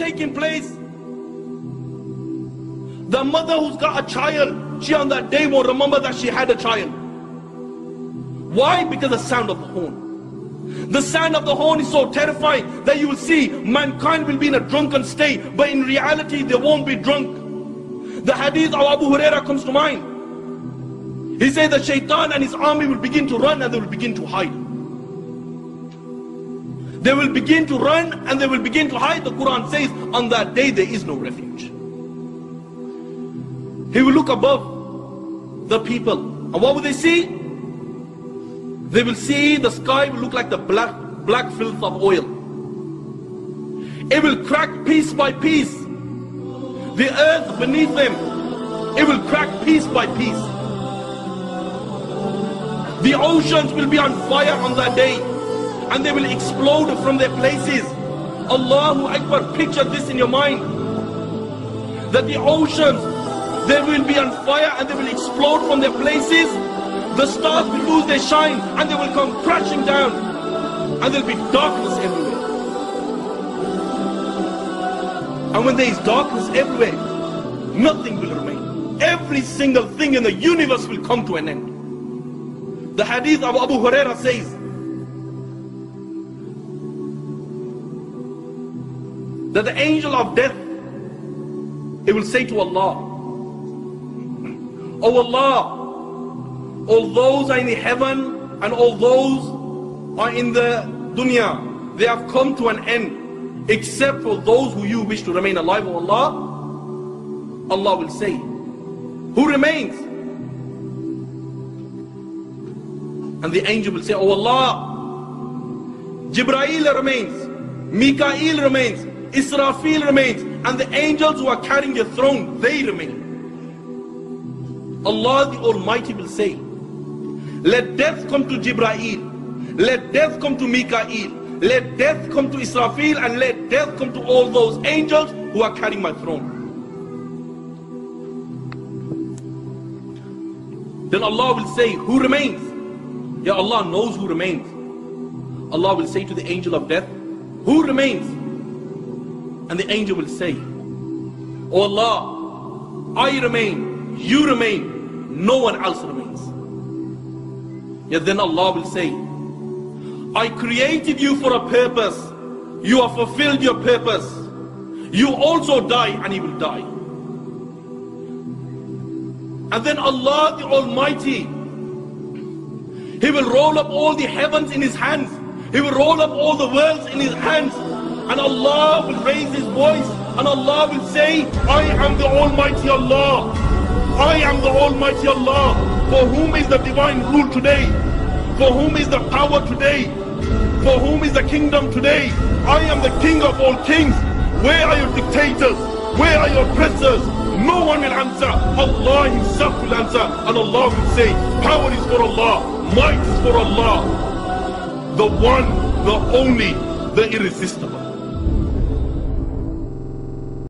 taking place. The mother who's got a child, she on that day won't remember that she had a child. Why? Because the sound of the horn. The sound of the horn is so terrifying that you will see mankind will be in a drunken state, but in reality they won't be drunk. The hadith of Abu Huraira comes to mind. He said that Shaitan and his army will begin to run and they will begin to hide. They will begin to run and they will begin to hide. The Quran says on that day there is no refuge. He will look above the people, and what will they see? They will see the sky will look like the black filth of oil. It will crack piece by piece. The earth beneath them, it will crack piece by piece. The oceans will be on fire on that day, and they will explode from their places. Allahu Akbar, picture this in your mind. That the oceans, they will be on fire and they will explode from their places. The stars will lose their shine and they will come crashing down. And there will be darkness everywhere. And when there is darkness everywhere, nothing will remain. Every single thing in the universe will come to an end. The hadith of Abu Huraira says that the angel of death, it will say to Allah, "Oh Allah, all those are in the heaven and all those are in the dunya, they have come to an end, except for those who you wish to remain alive, O Allah." Allah will say, "Who remains?" And the angel will say, "Oh Allah, Jibreel remains, Mikael remains, Israfil remains, and the angels who are carrying your throne, they remain." Allah the Almighty will say, "Let death come to Jibreel, let death come to Mikael, let death come to Israfil, and let death come to all those angels who are carrying my throne." Then Allah will say, "Who remains?" Yeah, Allah knows who remains. Allah will say to the angel of death, "Who remains?" And the angel will say, "Oh Allah, I remain, you remain, no one else remains." Yet then Allah will say, "I created you for a purpose. You have fulfilled your purpose. You also die and you will die." And then Allah the Almighty, He will roll up all the heavens in His hands. He will roll up all the worlds in His hands. And Allah will raise His voice and Allah will say, "I am the Almighty Allah. I am the Almighty Allah. For whom is the divine rule today? For whom is the power today? For whom is the kingdom today? I am the King of all kings. Where are your dictators? Where are your oppressors?" No one will answer. Allah Himself will answer. And Allah will say, "Power is for Allah. Might is for Allah. The one, the only, the irresistible."